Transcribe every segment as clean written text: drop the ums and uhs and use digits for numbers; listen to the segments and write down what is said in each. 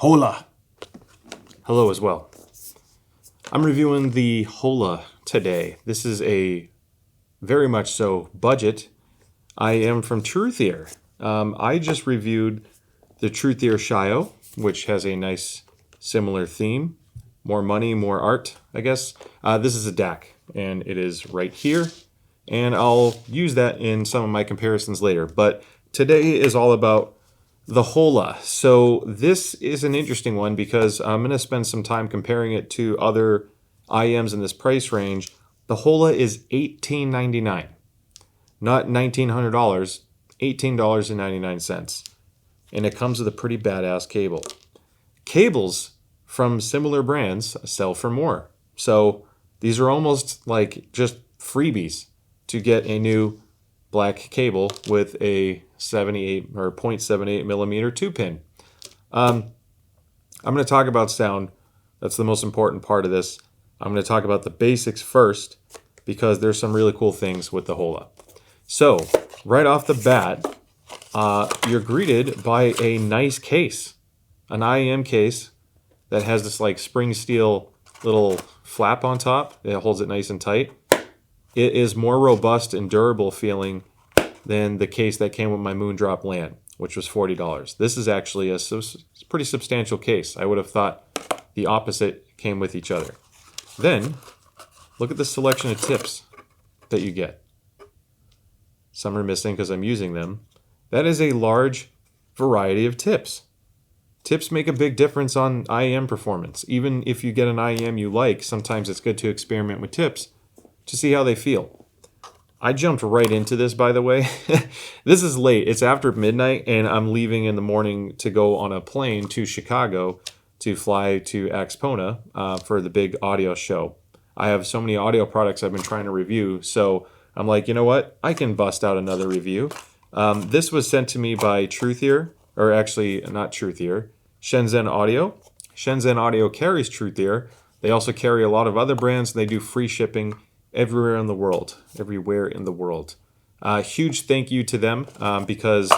Hola. Hello as well. I'm reviewing the Hola today. This is a very much so budget IEM from Truthear. I just reviewed the Truthear Shio, which has a nice similar theme. More money, more art, I guess. This is a DAC, and it is right here. And I'll use that in some of my comparisons later. But today is all about the Hola. So this is an interesting one because I'm going to spend some time comparing it to other IEMs in this price range. The Hola is $18.99, not $1,900, $18.99. And it comes with a pretty badass cable. Cables from similar brands sell for more. So these are almost like just freebies to get a new black cable with a 78 or 0.78 millimeter 2-pin. I'm going to talk about sound. That's the most important part of this. I'm going to talk about the basics first because there's some really cool things with the Hola. So right off the bat, you're greeted by a nice case, an IEM case that has this like spring steel little flap on top that holds it nice and tight. It is more robust and durable feeling than the case that came with my Moondrop LAN, which was $40. This is actually a pretty substantial case. I would have thought the opposite came with each other. Then, look at the selection of tips that you get. Some are missing because I'm using them. That is a large variety of tips. Tips make a big difference on IEM performance. Even if you get an IEM you like, sometimes it's good to experiment with tips to see how they feel. I jumped right into this, by the way. This is late. It's after midnight, and I'm leaving in the morning to go on a plane to Chicago to fly to Axpona for the big audio show. I have so many audio products I've been trying to review, so I'm like, you know what? I can bust out another review. This was sent to me by Truthear, or actually not Truthear, Shenzhen Audio. Shenzhen Audio carries Truthear. They also carry a lot of other brands, and they do free shipping everywhere in the world. Huge thank you to them because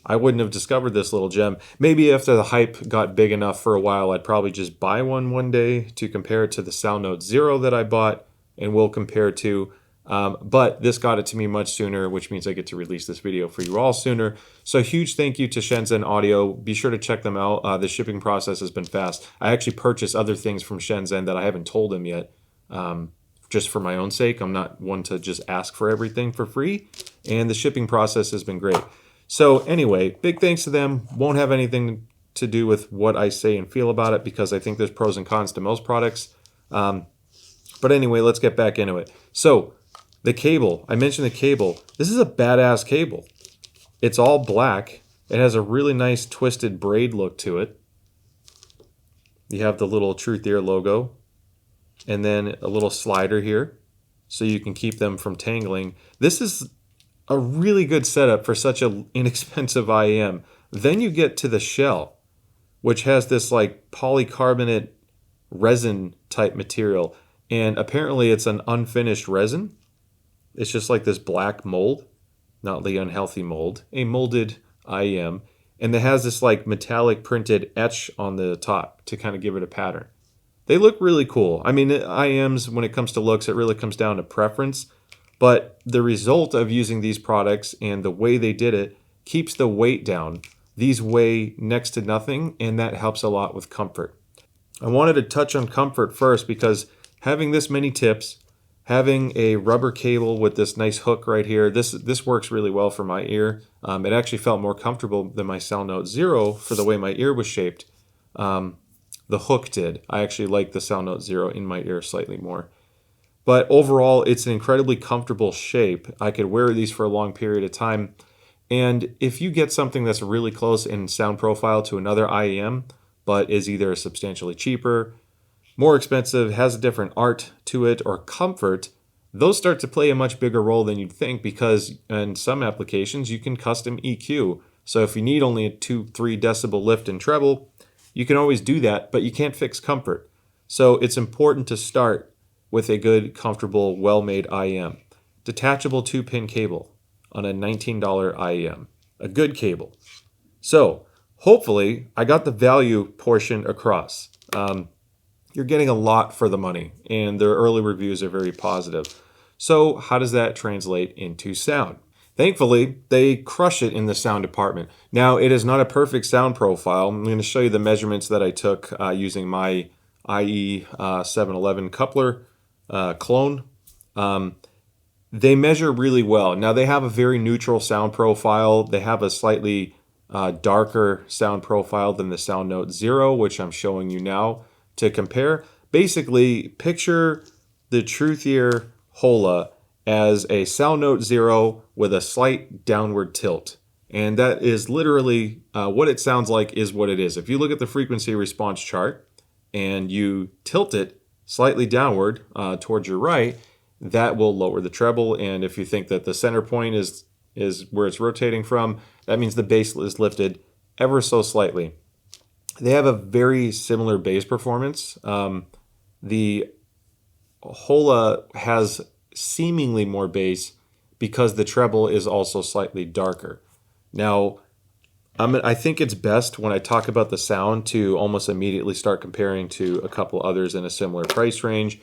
I wouldn't have discovered this little gem. Maybe after the hype got big enough for a while, I'd probably just buy one day to compare it to the SoundNote Zero that I bought and will compare to. But this got it to me much sooner, which means I get to release this video for you all sooner. So huge thank you to Shenzhen Audio. Be sure to check them out. The shipping process has been fast. I actually purchased other things from Shenzhen that I haven't told them yet. Just for my own sake. I'm not one to just ask for everything for free, and the shipping process has been great. So anyway, big thanks to them. Won't have anything to do with what I say and feel about it because I think there's pros and cons to most products. But anyway, let's get back into it. So the cable, I mentioned the cable. This is a badass cable. It's all black. It has a really nice twisted braid look to it. You have the little Truthear logo. And then a little slider here so you can keep them from tangling. This is a really good setup for such an inexpensive IEM. Then you get to the shell, which has this like polycarbonate resin type material. And apparently it's an unfinished resin. It's just like this black mold, not the unhealthy mold, a molded IEM. And it has this like metallic printed etch on the top to kind of give it a pattern. They look really cool. I mean, IEMs, when it comes to looks, it really comes down to preference. But the result of using these products and the way they did it keeps the weight down. These weigh next to nothing, and that helps a lot with comfort. I wanted to touch on comfort first because having this many tips, having a rubber cable with this nice hook right here, this works really well for my ear. It actually felt more comfortable than my SoundNote Zero for the way my ear was shaped. The hook did. I actually like the SoundNote Zero in my ear slightly more. But overall, it's an incredibly comfortable shape. I could wear these for a long period of time. And if you get something that's really close in sound profile to another IEM, but is either substantially cheaper, more expensive, has a different art to it, or comfort, those start to play a much bigger role than you'd think because in some applications, you can custom EQ. So if you need only a 2-3 decibel lift and treble, you can always do that, but you can't fix comfort. So it's important to start with a good, comfortable, well-made IEM. Detachable 2-pin cable on a $19 IEM. A good cable. So hopefully I got the value portion across. You're getting a lot for the money, and their early reviews are very positive. So how does that translate into sound? Thankfully, they crush it in the sound department. Now, it is not a perfect sound profile. I'm going to show you the measurements that I took using my IE711 coupler clone. They measure really well. Now, they have a very neutral sound profile. They have a slightly darker sound profile than the Sound Note Zero, which I'm showing you now to compare. Basically, picture the Truthear Hola as a Sound Note Zero with a slight downward tilt. And that is literally what it sounds like is what it is. If you look at the frequency response chart and you tilt it slightly downward towards your right, that will lower the treble. And if you think that the center point is where it's rotating from, that means the bass is lifted ever so slightly. They have a very similar bass performance. The Hola has seemingly more bass because the treble is also slightly darker. Now, I think it's best when I talk about the sound to almost immediately start comparing to a couple others in a similar price range.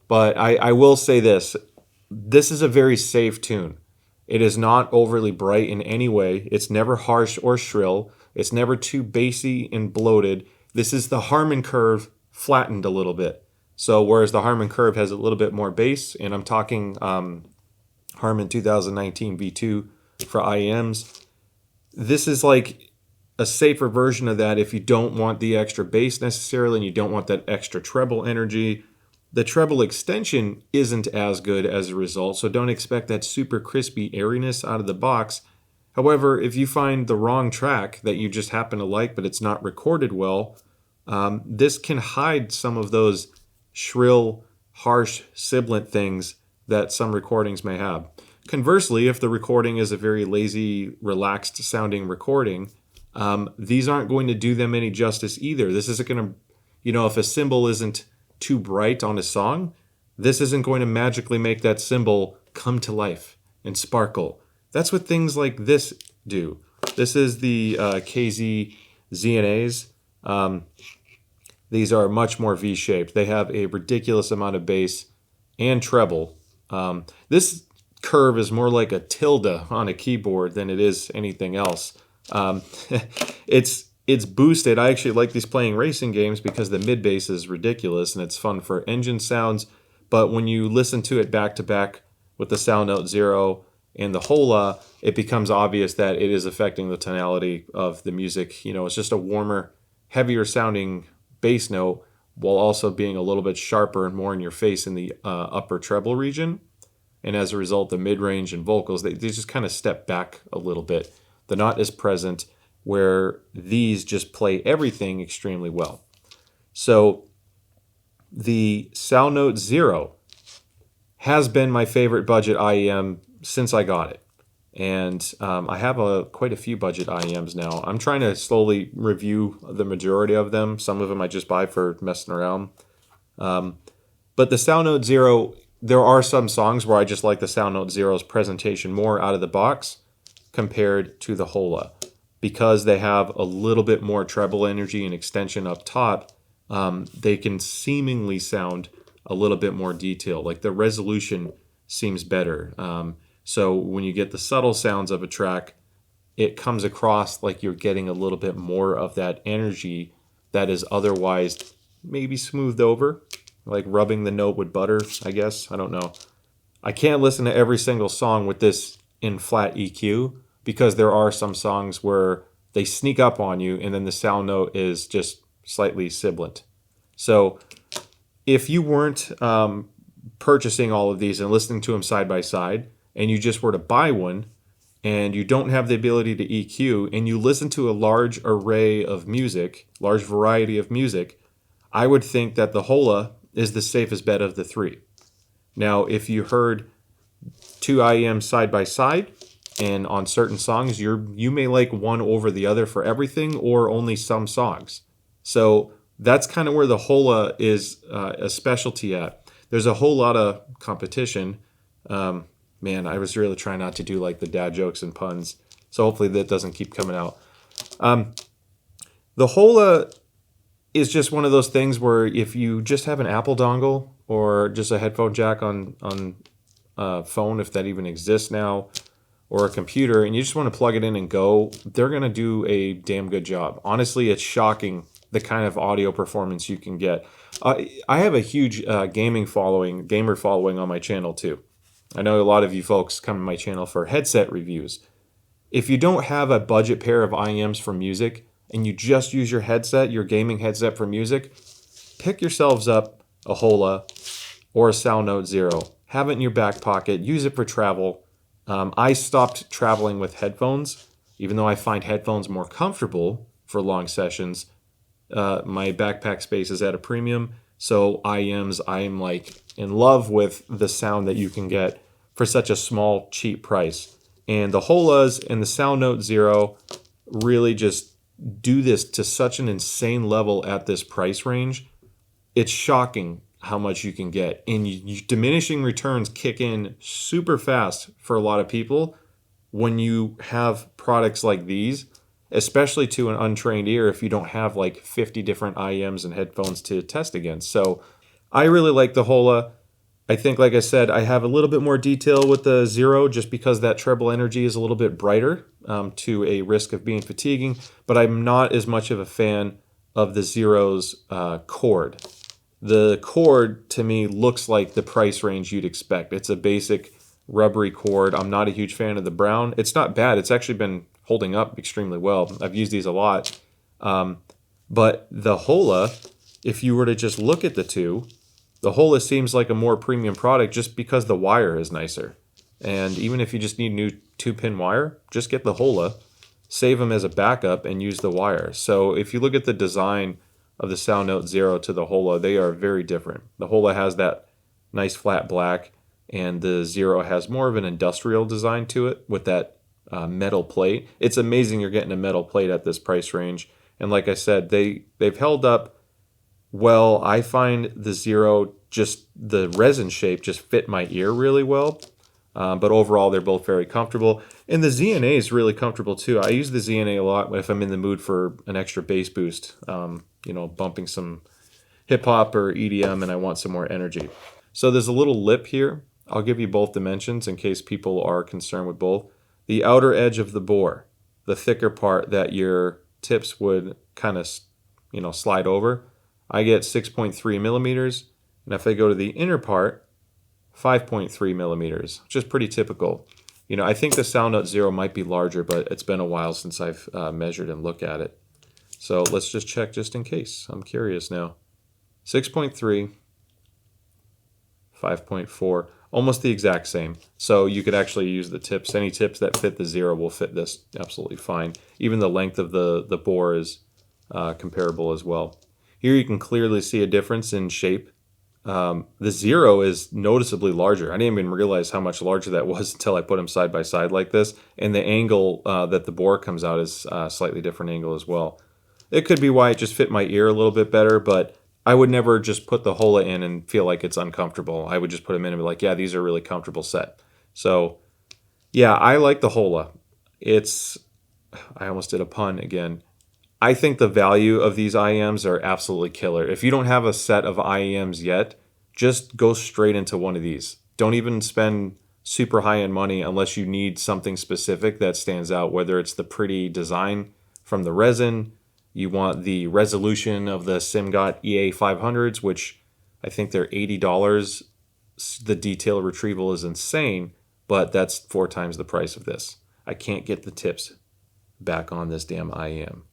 But I will say this. This is a very safe tune. It is not overly bright in any way. It's never harsh or shrill. It's never too bassy and bloated. This is the Harman curve flattened a little bit. So whereas the Harman curve has a little bit more bass, and I'm talking Harman 2019 V2 for IEMs, this is like a safer version of that if you don't want the extra bass necessarily and you don't want that extra treble energy. The treble extension isn't as good as a result, so don't expect that super crispy airiness out of the box. However, if you find the wrong track that you just happen to like but it's not recorded well, this can hide some of those shrill, harsh, sibilant things that some recordings may have. Conversely, if the recording is a very lazy, relaxed sounding recording, these aren't going to do them any justice either. This isn't going to, if a cymbal isn't too bright on a song, this isn't going to magically make that cymbal come to life and sparkle. That's what things like this do. This is the kz-znas. These are much more V-shaped. They have a ridiculous amount of bass and treble. This curve is more like a tilde on a keyboard than it is anything else. It's boosted. I actually like these playing racing games because the mid bass is ridiculous and it's fun for engine sounds. But when you listen to it back to back with the Sound Note Zero and the Hola, it becomes obvious that it is affecting the tonality of the music. It's just a warmer, heavier sounding bass note while also being a little bit sharper and more in your face in the upper treble region. And as a result, the mid-range and vocals, they just kind of step back a little bit. They're not as present, where these just play everything extremely well. So the Sound Note Zero has been my favorite budget IEM since I got it. And I have quite a few budget IEMs now. I'm trying to slowly review the majority of them. Some of them I just buy for messing around. But the Sound Note Zero, there are some songs where I just like the Sound Note Zero's presentation more out of the box compared to the Hola. Because they have a little bit more treble energy and extension up top, they can seemingly sound a little bit more detailed. Like the resolution seems better. So when you get the subtle sounds of a track, it comes across like you're getting a little bit more of that energy that is otherwise maybe smoothed over, like rubbing the note with butter, I guess. I don't know. I can't listen to every single song with this in flat EQ, because there are some songs where they sneak up on you and then the sound note is just slightly sibilant. So if you weren't purchasing all of these and listening to them side by side, and you just were to buy one and you don't have the ability to EQ and you listen to a large array of music, large variety of music, I would think that the Hola is the safest bet of the three. Now, if you heard two IEMs side by side, and on certain songs, you may like one over the other for everything or only some songs. So that's kind of where the Hola is a specialty at. There's a whole lot of competition. Man, I was really trying not to do like the dad jokes and puns. So hopefully that doesn't keep coming out. The Hola is just one of those things where if you just have an Apple dongle or just a headphone jack on phone, if that even exists now, or a computer, and you just want to plug it in and go, they're going to do a damn good job. Honestly, it's shocking the kind of audio performance you can get. I have a huge gamer following on my channel too. I know a lot of you folks come to my channel for headset reviews. If you don't have a budget pair of IEMs for music and you just use your headset, your gaming headset for music, pick yourselves up a Hola or a SoundNote Zero. Have it in your back pocket. Use it for travel. I stopped traveling with headphones, even though I find headphones more comfortable for long sessions. My backpack space is at a premium, so IEMs, I'm like in love with the sound that you can get for such a small, cheap price. And the Holas and the SoundNote Zero really just do this to such an insane level at this price range. It's shocking how much you can get, and diminishing returns kick in super fast for a lot of people when you have products like these, especially to an untrained ear if you don't have like 50 different IEMs and headphones to test against. So I really like the Hola. I think, like I said, I have a little bit more detail with the Zero just because that treble energy is a little bit brighter to a risk of being fatiguing, but I'm not as much of a fan of the Zero's cord. The cord, to me, looks like the price range you'd expect. It's a basic rubbery cord. I'm not a huge fan of the brown. It's not bad. It's actually been holding up extremely well. I've used these a lot. But the Hola, if you were to just look at the two, the Hola seems like a more premium product just because the wire is nicer. And even if you just need new 2-pin wire, just get the Hola, save them as a backup, and use the wire. So if you look at the design of the SoundNote Zero to the Hola, they are very different. The Hola has that nice flat black, and the Zero has more of an industrial design to it with that metal plate. It's amazing you're getting a metal plate at this price range. And like I said, they've held up well. I find the Zero, just the resin shape just fit my ear really well. But overall, they're both very comfortable. And the ZNA is really comfortable too. I use the ZNA a lot if I'm in the mood for an extra bass boost. Bumping some hip hop or EDM and I want some more energy. So there's a little lip here. I'll give you both dimensions in case people are concerned with both. The outer edge of the bore, the thicker part that your tips would kind of, slide over, I get 6.3 millimeters. And if I go to the inner part, 5.3 millimeters, which is pretty typical. I think the SoundNote Zero might be larger, but it's been a while since I've measured and looked at it. So let's just check just in case. I'm curious now. 6.3, 5.4, almost the exact same. So you could actually use the tips. Any tips that fit the Zero will fit this absolutely fine. Even the length of the bore is comparable as well. Here you can clearly see a difference in shape. The Zero is noticeably larger. I didn't even realize how much larger that was until I put them side by side like this. And the angle that the bore comes out is a slightly different angle as well. It could be why it just fit my ear a little bit better, but I would never just put the Hola in and feel like it's uncomfortable. I would just put them in and be like, yeah, these are really comfortable set. So, yeah, I like the Hola. I almost did a pun again. I think the value of these IEMs are absolutely killer. If you don't have a set of IEMs yet, just go straight into one of these. Don't even spend super high-end money unless you need something specific that stands out, whether it's the pretty design from the resin, you want the resolution of the SimGot EA 500s, which I think they're $80. The detail retrieval is insane, but that's 4 times the price of this. I can't get the tips back on this damn IEM.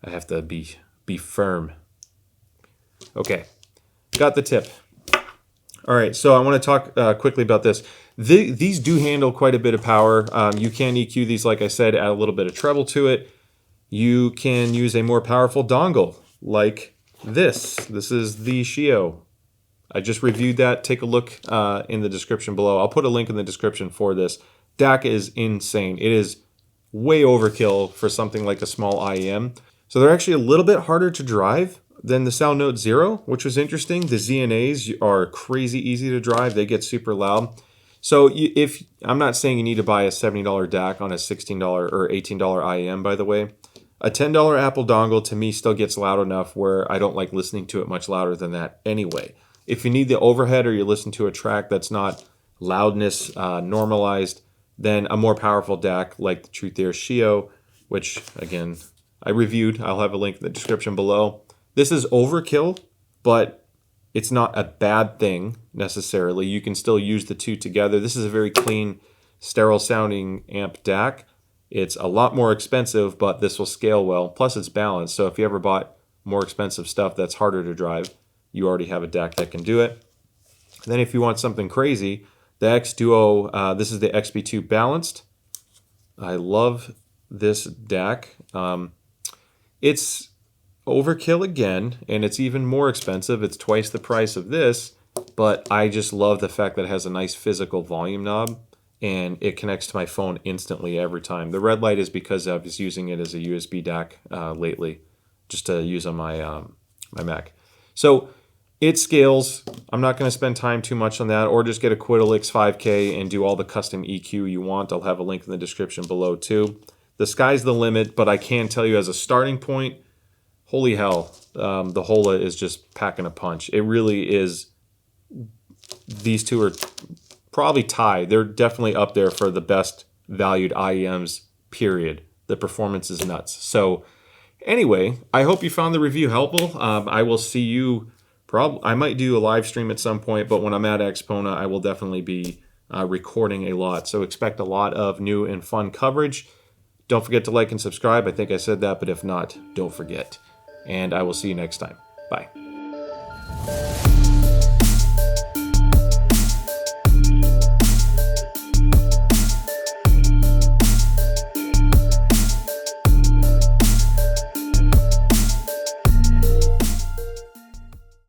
I have to be firm. Okay, got the tip. All right, so I want to talk quickly about this. These do handle quite a bit of power. You can EQ these, like I said, add a little bit of treble to it. You can use a more powerful dongle like this. This is the Shio. I just reviewed that. Take a look in the description below. I'll put a link in the description for this. DAC is insane. It is way overkill for something like a small IEM. So they're actually a little bit harder to drive than the SoundNote Zero, which was interesting. The ZNAs are crazy easy to drive. They get super loud. So I'm not saying you need to buy a $70 DAC on a $16 or $18 IEM, by the way. a $10 Apple dongle to me still gets loud enough where I don't like listening to it much louder than that anyway. If you need the overhead or you listen to a track that's not loudness normalized, then a more powerful DAC like the Truthear Shio, which again I reviewed. I'll have a link in the description below. This is overkill, but it's not a bad thing necessarily. You can still use the two together. This is a very clean, sterile sounding amp DAC. It's a lot more expensive, but this will scale well. Plus it's balanced, so if you ever bought more expensive stuff that's harder to drive, you already have a DAC that can do it. And then if you want something crazy, the X Duo, this is the XB2 balanced. I love this DAC. It's overkill again, and it's even more expensive. It's twice the price of this, but I just love the fact that it has a nice physical volume knob, and it connects to my phone instantly every time. The red light is because I was using it as a USB DAC lately, just to use on my my Mac. So it scales. I'm not going to spend time too much on that, or just get a Quiddle X5K and do all the custom EQ you want. I'll have a link in the description below too. The sky's the limit, but I can tell you as a starting point, holy hell, the Hola is just packing a punch. It really is. These two are probably tied. They're definitely up there for the best valued IEMs, period. The performance is nuts. So anyway, I hope you found the review helpful. I will see you, I might do a live stream at some point, but when I'm at Xpona, I will definitely be recording a lot. So expect a lot of new and fun coverage. Don't forget to like and subscribe. I think I said that, but if not, don't forget. And I will see you next time. Bye.